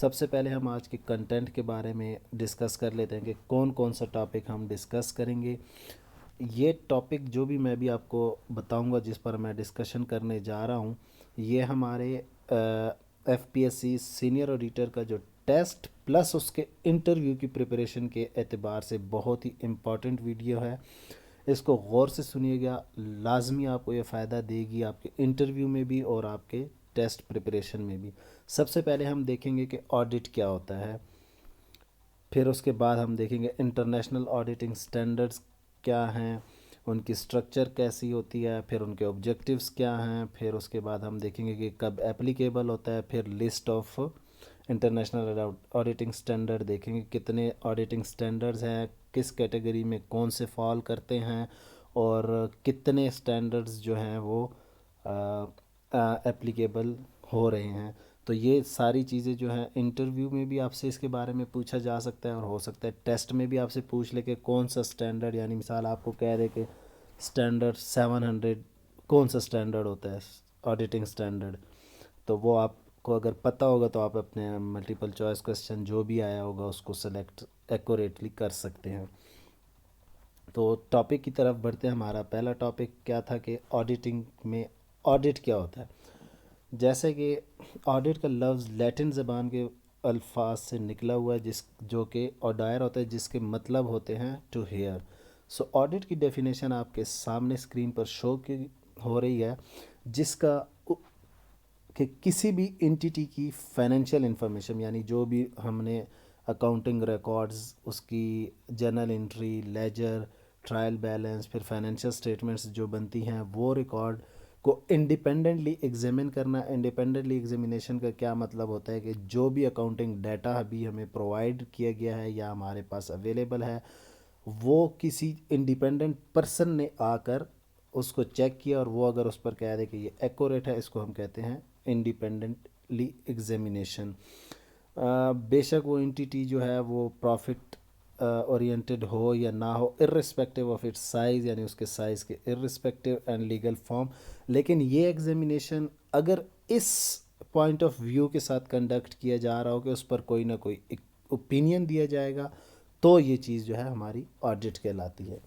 सबसे पहले हम आज के कंटेंट के बारे में डिस्कस कर लेते हैं कि कौन कौन सा टॉपिक हम डिस्कस करेंगे। ये टॉपिक जो भी मैं भी आपको बताऊंगा, जिस पर मैं डिस्कशन करने जा रहा हूँ, ये हमारे एफपीएससी सीनियर ऑडिटर का जो टेस्ट प्लस उसके इंटरव्यू की प्रिपरेशन के एतबार से बहुत ही इम्पॉर्टेंट वीडियो है। इसको गौर से सुनिएगा, लाजमी आपको ये फ़ायदा देगी आपके इंटरव्यू में भी और आपके टेस्ट प्रिपरेशन में भी। सबसे पहले हम देखेंगे कि ऑडिट क्या होता है, फिर उसके बाद हम देखेंगे इंटरनेशनल ऑडिटिंग स्टैंडर्ड्स क्या हैं, उनकी स्ट्रक्चर कैसी होती है, फिर उनके ऑब्जेक्टिव्स क्या हैं, फिर उसके बाद हम देखेंगे कि कब एप्लीकेबल होता है, फिर list of international auditing standard देखेंगे कितने ऑडिटिंग स्टैंडर्ड्स हैं, किस कैटेगरी में कौन से फॉल करते हैं और कितने स्टैंडर्ड्स जो हैं वो एप्लीकेबल हो रहे हैं। तो ये सारी चीज़ें जो हैं इंटरव्यू में भी आपसे इसके बारे में पूछा जा सकता है और हो सकता है टेस्ट में भी आपसे पूछ ले कि कौन सा स्टैंडर्ड, यानी मिसाल आपको कह दे कि स्टैंडर्ड 700 कौन सा स्टैंडर्ड होता है ऑडिटिंग स्टैंडर्ड, तो वो आपको अगर पता होगा तो आप अपने मल्टीपल चॉइस क्वेश्चन जो भी आया होगा उसको सेलेक्ट एक्यूरेटली कर सकते हैं। तो टॉपिक की तरफ बढ़ते हैं। हमारा पहला टॉपिक क्या था कि ऑडिटिंग में ऑडिट क्या होता है। जैसे कि ऑडिट का लफ्ज़ लैटिन ज़बान के अल्फाज से निकला हुआ है, जिस जो कि ऑडायर होता है, जिसके मतलब होते हैं टू हेयर। सो ऑडिट की डेफिनेशन आपके सामने स्क्रीन पर शो की हो रही है, जिसका कि किसी भी एंटिटी की फाइनेंशियल इंफॉर्मेशन, यानी जो भी हमने अकाउंटिंग रिकॉर्ड्स, उसकी journal entry, ledger, trial balance, फिर फाइनेंशियल स्टेटमेंट्स जो बनती हैं, वो रिकॉर्ड को इंडिपेंडेंटली एग्जामिन करना। इंडिपेंडेंटली एग्जामिनेशन का क्या मतलब होता है कि जो भी अकाउंटिंग डाटा अभी हमें प्रोवाइड किया गया है या हमारे पास अवेलेबल है, वो किसी इंडिपेंडेंट पर्सन ने आकर उसको चेक किया और वो अगर उस पर कह दे कि ये एक्यूरेट है, इसको हम कहते हैं इंडिपेंडेंटली एग्जामिनेशन। बेशक वो एंटिटी जो है वो प्रॉफिट ओरिएंटेड हो या ना हो, इर्रिस्पेक्टिव ऑफ इट्स साइज़, यानी उसके साइज़ के इर्रिस्पेक्टिव एंड लीगल फॉर्म। लेकिन ये एग्जामिनेशन अगर इस पॉइंट ऑफ व्यू के साथ कंडक्ट किया जा रहा हो कि उस पर कोई ना कोई ओपिनियन दिया जाएगा, तो ये चीज़ जो है हमारी ऑडिट कहलाती है।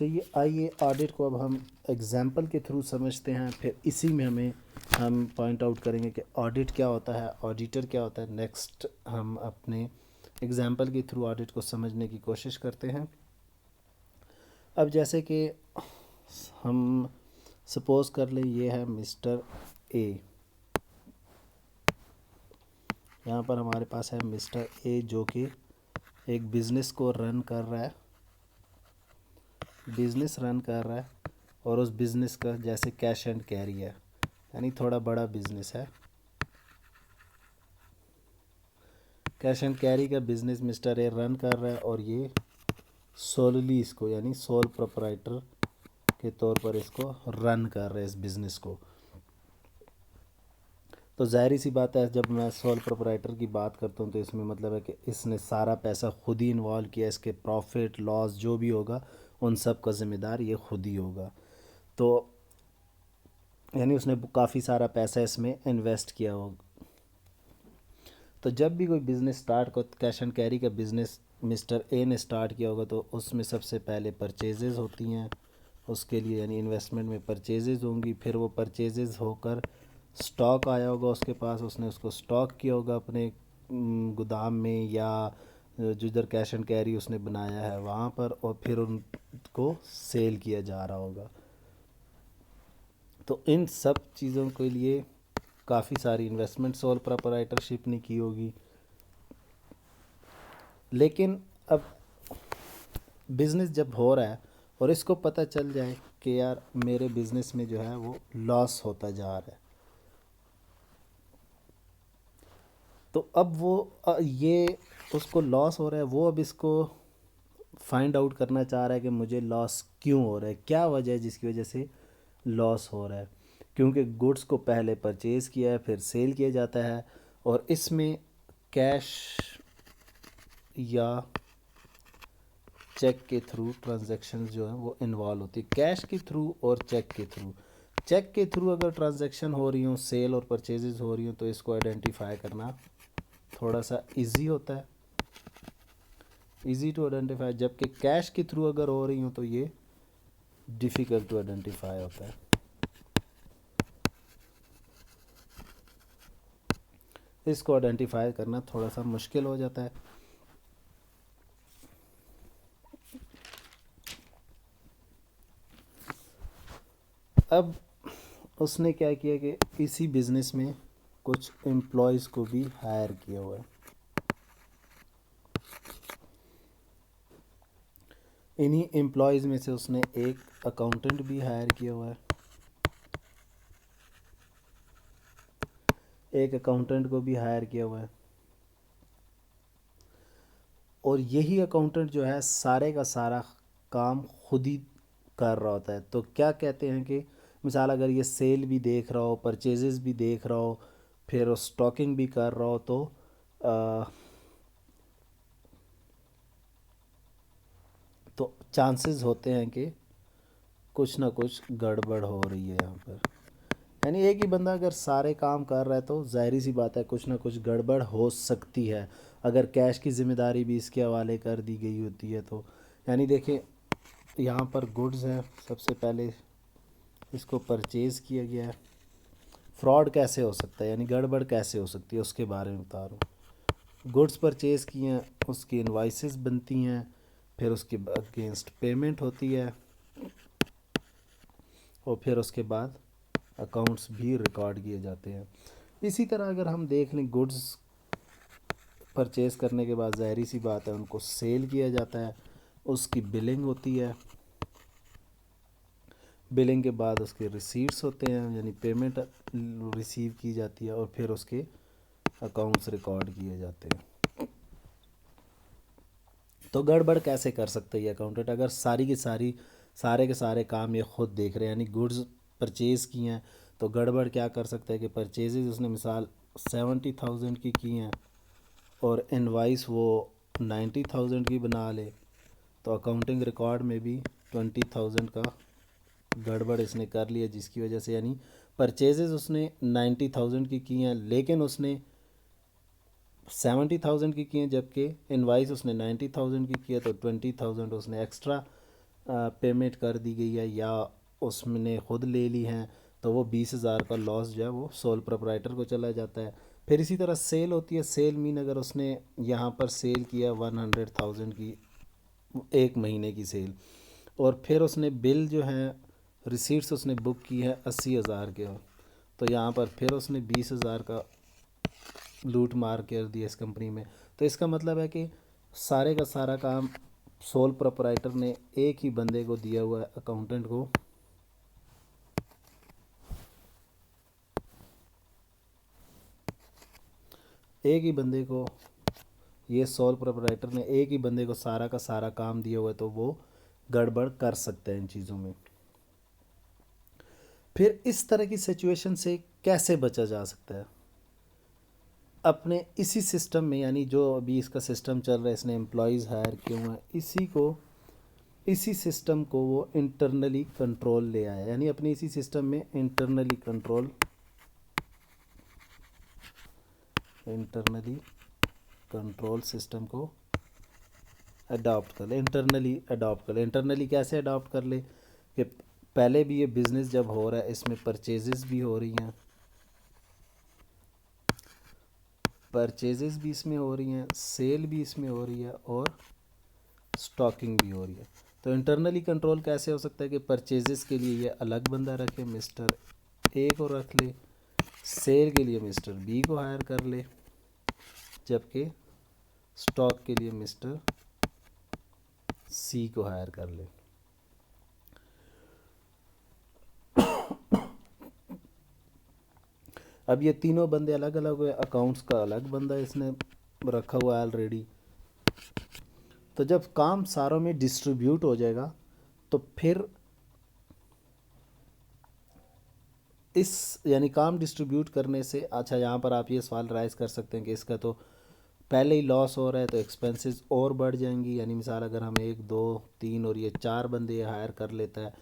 चलिए आइए ऑडिट को अब हम एग्जाम्पल के थ्रू समझते हैं, फिर इसी में हम पॉइंट आउट करेंगे कि ऑडिट क्या होता है, ऑडिटर क्या होता है। नेक्स्ट हम अपने एग्जाम्पल के थ्रू ऑडिट को समझने की कोशिश करते हैं। अब जैसे कि हम सपोज़ कर लें ये है मिस्टर ए, यहाँ पर हमारे पास है मिस्टर ए जो कि एक बिज़नेस को रन कर रहा है, बिज़नेस रन कर रहा है और उस बिज़नेस का जैसे कैश एंड कैरी है, यानी थोड़ा बड़ा बिज़नेस है। कैश एंड कैरी का बिज़नेस मिस्टर ए रन कर रहा है और ये सोलली इसको, यानी सोल प्रोपराइटर के तौर पर इसको रन कर रहे हैं इस बिज़नेस को। तो जाहिर सी बात है, जब मैं सोल प्रोपराइटर की बात करता हूँ तो इसमें मतलब है कि इसने सारा पैसा खुद ही इन्वॉल्व किया, इसके प्रॉफिट लॉस जो भी होगा उन सब का ज़िम्मेदार ये खुद ही होगा। तो यानी उसने काफ़ी सारा पैसा इसमें इन्वेस्ट किया होगा। तो जब भी कोई बिज़नेस स्टार्ट को कैश एंड कैरी का बिज़नेस मिस्टर ए ने स्टार्ट किया होगा तो उसमें सबसे पहले परचेजेज़ होती हैं उसके लिए, यानी इन्वेस्टमेंट में परचेजेज़ होंगी। फिर वो परचेजेज़ होकर स्टॉक आया होगा उसके पास, उसने उसको स्टॉक किया होगा अपने गोदाम में या जिधर कैश एंड कैरी उसने बनाया है वहाँ पर, और फिर उनको सेल किया जा रहा होगा। तो इन सब चीज़ों के लिए काफ़ी सारी इन्वेस्टमेंट सोल प्रोपराइटरशिप ने की होगी। लेकिन अब बिज़नेस जब हो रहा है और इसको पता चल जाए कि यार मेरे बिज़नेस में जो है वो लॉस होता जा रहा है, तो अब वो ये उसको लॉस हो रहा है, वो अब इसको फाइंड आउट करना चाह रहा है कि मुझे लॉस क्यों हो रहा है, क्या वजह है जिसकी वजह से लॉस हो रहा है। क्योंकि गुड्स को पहले परचेज़ किया है फिर सेल किया जाता है और इसमें कैश या चेक के थ्रू ट्रांजैक्शन जो है वो इन्वॉल्व होती है। कैश के थ्रू और चेक के थ्रू, चेक के थ्रू अगर ट्रांजैक्शन हो रही हो, सेल और परचेजेस हो रही हो, तो इसको आइडेंटिफाई करना थोड़ा सा इजी होता है, इजी टू आइडेंटिफाई, जबकि कैश के थ्रू अगर हो रही हो तो ये डिफ़िकल्ट टू आइडेंटिफाई होता है। इसको आइडेंटिफाई करना थोड़ा सा मुश्किल हो जाता है। अब उसने क्या किया कि इसी बिज़नेस में कुछ एम्प्लॉयज़ को भी हायर किया हुआ है। इन्हीं एम्प्लॉयज़ में से उसने एक अकाउंटेंट भी हायर किया हुआ है, एक अकाउंटेंट को भी हायर किया हुआ है। और यही अकाउंटेंट जो है सारे का सारा काम खुद ही कर रहा होता है। तो क्या कहते हैं कि मिसाल अगर ये सेल भी देख रहा हो, परचेजेस भी देख रहा हो, फिर स्टॉकिंग भी कर रहा हो, तो चांसेस होते हैं कि कुछ ना कुछ गड़बड़ हो रही है यहाँ पर। यानी एक ही बंदा अगर सारे काम कर रहा है तो जाहिर सी बात है कुछ ना कुछ गड़बड़ हो सकती है, अगर कैश की ज़िम्मेदारी भी इसके हवाले कर दी गई होती है तो। यानी देखिए यहाँ पर गुड्स है, सबसे पहले इसको परचेज़ किया गया है। फ्रॉड कैसे हो सकता है, यानी गड़बड़ कैसे हो सकती है, उसके बारे में बता रहा हूँ। गुड्स परचेज़ किए हैं, उसकी इनवाइसेस बनती हैं, फिर उसके अगेंस्ट पेमेंट होती है, और फिर उसके बाद अकाउंट्स भी रिकॉर्ड किए जाते हैं। इसी तरह अगर हम देख लें, गुड्स परचेज़ करने के बाद ज़ाहिर सी बात है उनको सेल किया जाता है, उसकी बिलिंग होती है, बिलिंग के बाद उसके रिसीट्स होते हैं, यानी पेमेंट रिसीव की जाती है, और फिर उसके अकाउंट्स रिकॉर्ड किए जाते हैं। तो गड़बड़ कैसे कर सकते हैं ये अकाउंटेंट, अगर सारी की सारी सारे के सारे काम ये खुद देख रहे हैं, यानी गुड्स परचेज़ किए हैं, तो गड़बड़ क्या कर सकता है कि परचेजेज उसने मिसाल 70,000 की हैं और इनवाइस वो 90,000 की बना ले, तो अकाउंटिंग रिकॉर्ड में भी 20,000 का गड़बड़ इसने कर लिया, जिसकी वजह से यानी परचेजेज उसने 90,000 की हैं लेकिन उसने 70,000 की हैं, जबकि इनवाइस उसने 90,000 की है, तो 20,000 उसने एक्स्ट्रा पेमेंट कर दी गई है या उसने खुद ले ली हैं, तो वो 20,000 का लॉस जो है वो सोल प्रोप्राइटर को चला जाता है। फिर इसी तरह सेल होती है, सेल मीन अगर उसने यहाँ पर सेल किया 100,000 की, एक महीने की सेल, और फिर उसने बिल जो है रिसीट्स उसने बुक की है 80,000 के, तो यहाँ पर फिर उसने 20,000 का लूट मार कर दिया इस कंपनी में। तो इसका मतलब है कि सारे का सारा काम सोल प्रोप्राइटर ने एक ही बंदे को दिया हुआ है, अकाउंटेंट को। एक ही बंदे को, ये सोल प्रोप्राइटर ने एक ही बंदे को सारा का सारा काम दिया हुआ है, तो वो गड़बड़ कर सकते हैं इन चीज़ों में। फिर इस तरह की सिचुएशन से कैसे बचा जा सकता है, अपने इसी सिस्टम में, यानी जो अभी इसका सिस्टम चल रहा है, इसने एम्प्लॉयज़ हायर किए हुए हैं, इसी सिस्टम को वो इंटरनली कंट्रोल ले आया, यानी अपने इसी सिस्टम में इंटरनली कंट्रोल सिस्टम को अडॉप्ट कर ले, इंटरनली कैसे अडॉप्ट कर ले कि पहले भी ये बिज़नेस जब हो रहा है इसमें परचेजेस भी हो रही हैं, सेल भी इसमें हो रही है, और स्टॉकिंग भी हो रही है। तो इंटरनली कंट्रोल कैसे हो सकता है कि परचेजेस के लिए ये अलग बंदा रखे, मिस्टर ए को रख ले, सेल के लिए मिस्टर बी को हायर कर ले, जबकि स्टॉक के लिए मिस्टर सी को हायर कर ले। अब ये तीनों बंदे अलग अलग हुए, अकाउंट्स का अलग बंदा इसने रखा हुआ है ऑलरेडी। तो जब काम सारों में डिस्ट्रीब्यूट हो जाएगा तो फिर इस यानी काम डिस्ट्रीब्यूट करने से, अच्छा यहाँ पर आप ये सवाल राइज कर सकते हैं कि इसका तो पहले ही लॉस हो रहा है तो एक्सपेंसेस और बढ़ जाएंगी, यानी मिसाल अगर हम 1 2 3 और ये 4 बंदे हायर कर लेता है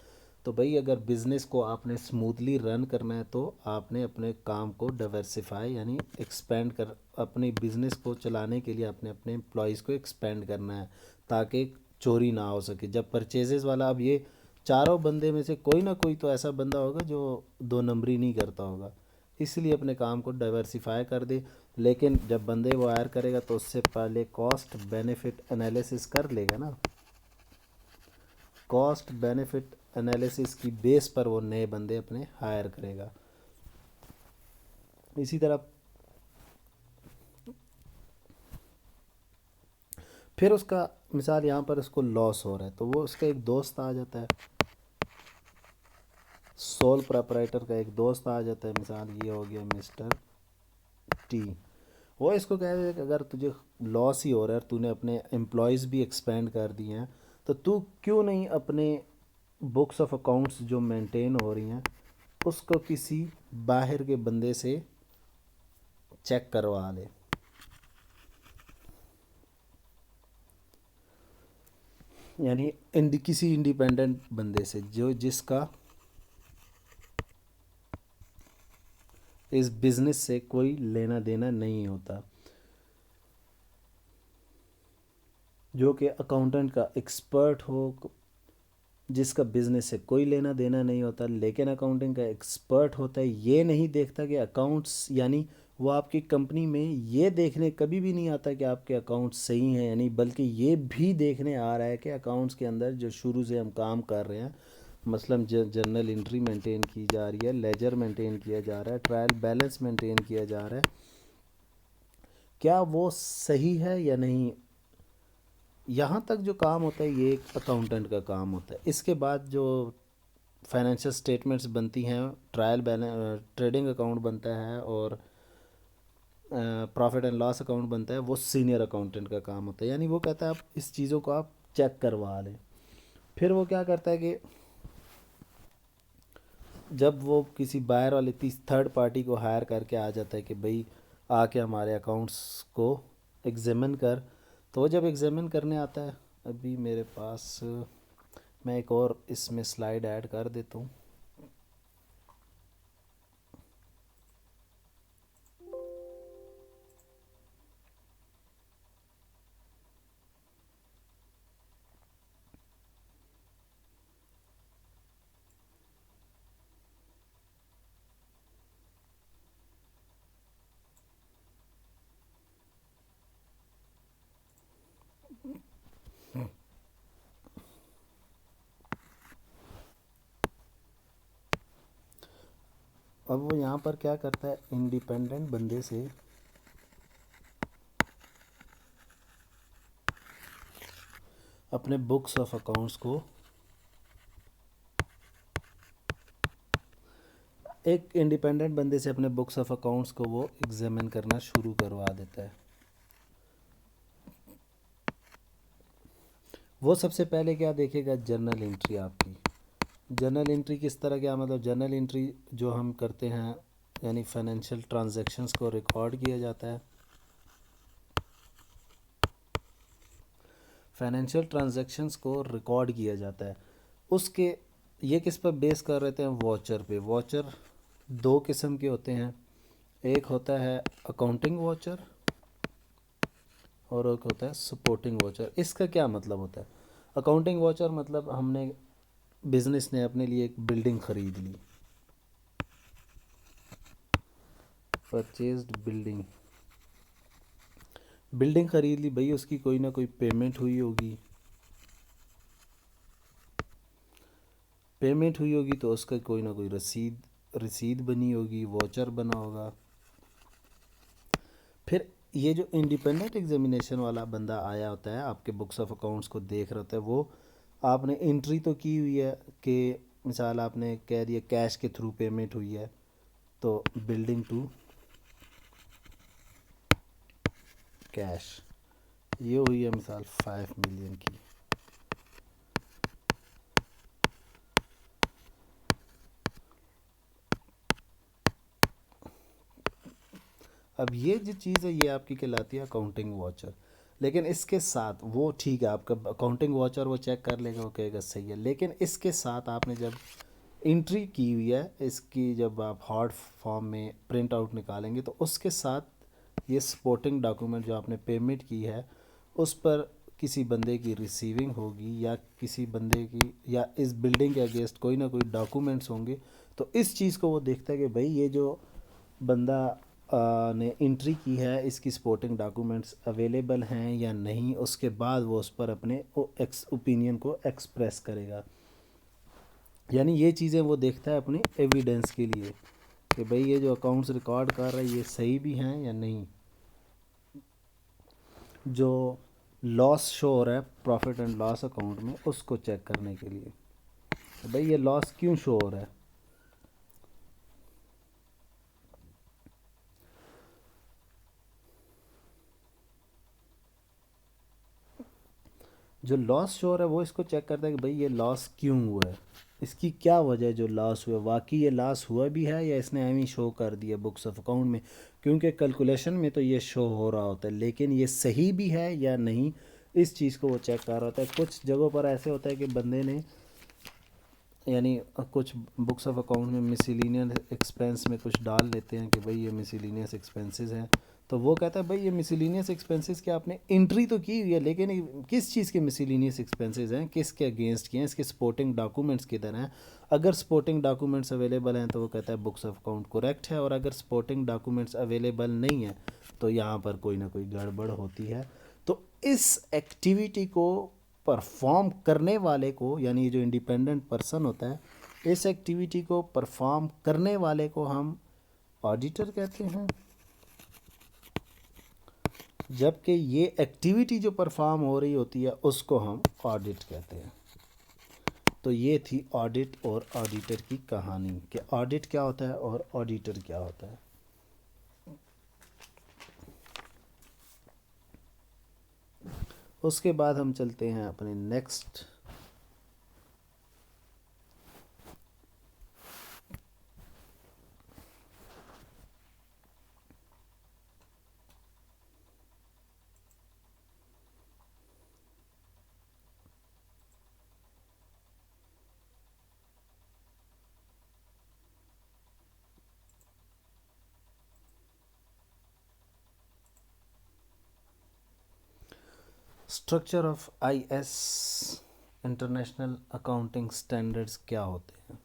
तो भाई अगर बिज़नेस को आपने स्मूथली रन करना है तो आपने अपने काम को डाइवर्सिफाई यानी एक्सपेंड कर, अपने बिज़नेस को चलाने के लिए आपने अपने एम्प्लॉयज़ को एक्सपेंड करना है ताकि चोरी ना हो सके। जब परचेजेस वाला, अब ये चारों बंदे में से कोई ना कोई तो ऐसा बंदा होगा जो दो नंबरी नहीं करता होगा, इसलिए अपने काम को डाइवर्सिफाई कर दे। लेकिन जब बंदे वो हायर करेगा तो उससे पहले कॉस्ट बेनिफिट एनालिसिस कर लेगा ना, कॉस्ट बेनिफिट एनालिसिस की बेस पर वो नए बंदे अपने हायर करेगा। इसी तरह फिर उसका मिसाल यहाँ पर उसको लॉस हो रहा है तो वो उसका एक दोस्त आ जाता है, सोल प्रोपराइटर का एक दोस्त आ जाता है, मिसाल ये हो गया मिस्टर टी। वो इसको कह रहे हैं कि अगर तुझे लॉस ही हो रहा है और तूने अपने एम्प्लॉयज़ भी एक्सपेंड कर दिए हैं तो तू क्यों नहीं अपने बुक्स ऑफ अकाउंट्स जो मेंटेन हो रही हैं उसको किसी बाहर के बंदे से चेक करवा ले, यानी किसी इंडिपेंडेंट बंदे से जो जिसका इस बिज़नेस से कोई लेना देना नहीं होता, जो कि अकाउंटेंट का एक्सपर्ट हो, जिसका बिज़नेस से कोई लेना देना नहीं होता लेकिन अकाउंटिंग का एक्सपर्ट होता है। ये नहीं देखता कि अकाउंट्स, यानी वो आपकी कंपनी में ये देखने कभी भी नहीं आता कि आपके अकाउंट्स सही हैं यानी, बल्कि ये भी देखने आ रहा है कि अकाउंट्स के अंदर जो शुरू से हम काम कर रहे हैं, मसलन जर्नल एंट्री मेंटेन की जा रही है, लेजर मेंटेन किया जा रहा है, ट्रायल बैलेंस मेंटेन किया जा रहा है, क्या वो सही है या नहीं। यहाँ तक जो काम होता है ये एक अकाउंटेंट का काम होता है। इसके बाद जो फाइनेंशियल स्टेटमेंट्स बनती हैं, ट्रायल बैलेंस, ट्रेडिंग अकाउंट बनता है और प्रॉफिट एंड लॉस अकाउंट बनता है, वो सीनियर अकाउंटेंट का काम होता है। यानी वो कहता है आप इस चीज़ों को आप चेक करवा लें। फिर वो क्या करता है कि जब वो किसी बाहर वाले थर्ड पार्टी को हायर करके आ जाता है कि भाई आके हमारे अकाउंट्स को एग्जामिन कर, तो वो जब एग्जामिन करने आता है, अभी मेरे पास मैं एक और इसमें स्लाइड ऐड कर देता हूँ। अब वो यहाँ पर क्या करता है, इंडिपेंडेंट बंदे से अपने बुक्स ऑफ अकाउंट्स को, एक इंडिपेंडेंट बंदे से अपने बुक्स ऑफ अकाउंट्स को वो एग्जामिन करना शुरू करवा देता है। वो सबसे पहले क्या देखेगा, जर्नल एंट्री आपकी। जर्नल एंट्री किस तरह, क्या मतलब, जर्नल एंट्री जो हम करते हैं यानी फाइनेंशियल ट्रांजैक्शंस को रिकॉर्ड किया जाता है। फाइनेंशियल ट्रांजैक्शंस को रिकॉर्ड किया जाता है उसके, ये किस पर बेस कर रहे हैं, वॉचर पे। वॉचर दो किस्म के होते हैं, एक होता है अकाउंटिंग वॉचर और एक होता है सपोर्टिंग वॉचर। इसका क्या मतलब होता है, अकाउंटिंग वॉचर मतलब हमने, बिजनेस ने अपने लिए एक बिल्डिंग खरीद ली, परचेज्ड बिल्डिंग, बिल्डिंग खरीद ली भाई, उसकी कोई ना कोई पेमेंट हुई होगी, पेमेंट हुई होगी तो उसका कोई ना कोई रसीद रसीद बनी होगी, वॉचर बना होगा। फिर ये जो इंडिपेंडेंट एग्जामिनेशन वाला बंदा आया होता है आपके बुक्स ऑफ अकाउंट्स को देख रहा होता है, वो आपने एंट्री तो की हुई है कि मिसाल आपने कह दिया कैश के थ्रू पेमेंट हुई है, तो बिल्डिंग टू कैश ये हुई है मिसाल 5 मिलियन की। अब ये जो चीज़ है ये आपकी कहलाती है अकाउंटिंग वॉचर। लेकिन इसके साथ वो ठीक है, आपका अकाउंटिंग वॉचर वो चेक कर लेगा, वो कहेगा सही है, लेकिन इसके साथ आपने जब एंट्री की हुई है इसकी, जब आप हार्ड फॉर्म में प्रिंट आउट निकालेंगे तो उसके साथ ये सपोर्टिंग डॉक्यूमेंट जो आपने पेमेंट की है उस पर किसी बंदे की रिसीविंग होगी, या किसी बंदे की, या इस बिल्डिंग के अगेंस्ट कोई ना कोई डॉक्यूमेंट्स होंगे। तो इस चीज़ को वो देखता है कि भाई ये जो बंदा ने एंट्री की है इसकी सपोर्टिंग डॉक्यूमेंट्स अवेलेबल हैं या नहीं, उसके बाद वो उस पर अपने ओपिनियन को एक्सप्रेस करेगा। यानी ये चीज़ें वो देखता है अपने एविडेंस के लिए कि भाई ये जो अकाउंट्स रिकॉर्ड कर रहा है ये सही भी हैं या नहीं। जो लॉस शो हो रहा है प्रॉफिट एंड लॉस अकाउंट में उसको चेक करने के लिए, तो भाई ये लॉस क्यों शो हो रहा है। जो लॉस शो हो रहा है वो इसको चेक करता है कि भाई ये लॉस क्यों हुआ है, इसकी क्या वजह है जो लॉस हुआ, वाकई ये लॉस हुआ भी है या इसने एम ही शो कर दिया बुक्स ऑफ अकाउंट में। क्योंकि कैलकुलेशन में तो ये शो हो रहा होता है, लेकिन ये सही भी है या नहीं इस चीज़ को वो चेक कर रहा होता है। कुछ जगहों पर ऐसे होता है कि बंदे ने, यानी कुछ बुक्स ऑफ अकाउंट में मिसलिनियस एक्सपेंस में कुछ डाल लेते हैं कि भाई ये मिसलिनियस एक्सपेंसेस हैं, तो वो कहता है भाई ये मिसलिनियस एक्सपेंसेस की आपने एंट्री तो की हुई है, लेकिन किस चीज़ के मिसलिनियस एक्सपेंसेस हैं, किसके अगेंस्ट किए हैं, इसके सपोर्टिंग डॉक्यूमेंट्स किधर हैं। अगर सपोर्टिंग डॉक्यूमेंट्स अवेलेबल हैं तो वो कहता है बुक्स ऑफ अकाउंट करेक्ट है, और अगर सपोर्टिंग डॉक्यूमेंट्स अवेलेबल नहीं है तो यहाँ पर कोई ना कोई गड़बड़ होती है। तो इस एक्टिविटी को परफॉर्म करने वाले को, यानी ये जो इंडिपेंडेंट पर्सन होता है, इस एक्टिविटी को परफॉर्म करने वाले को हम ऑडिटर कहते हैं। जबकि ये एक्टिविटी जो परफॉर्म हो रही होती है उसको हम ऑडिट कहते हैं। तो ये थी ऑडिट और ऑडिटर की कहानी कि ऑडिट क्या होता है और ऑडिटर क्या होता है। उसके बाद हम चलते हैं अपने next. Structure of IS international accounting standards क्या होते हैं।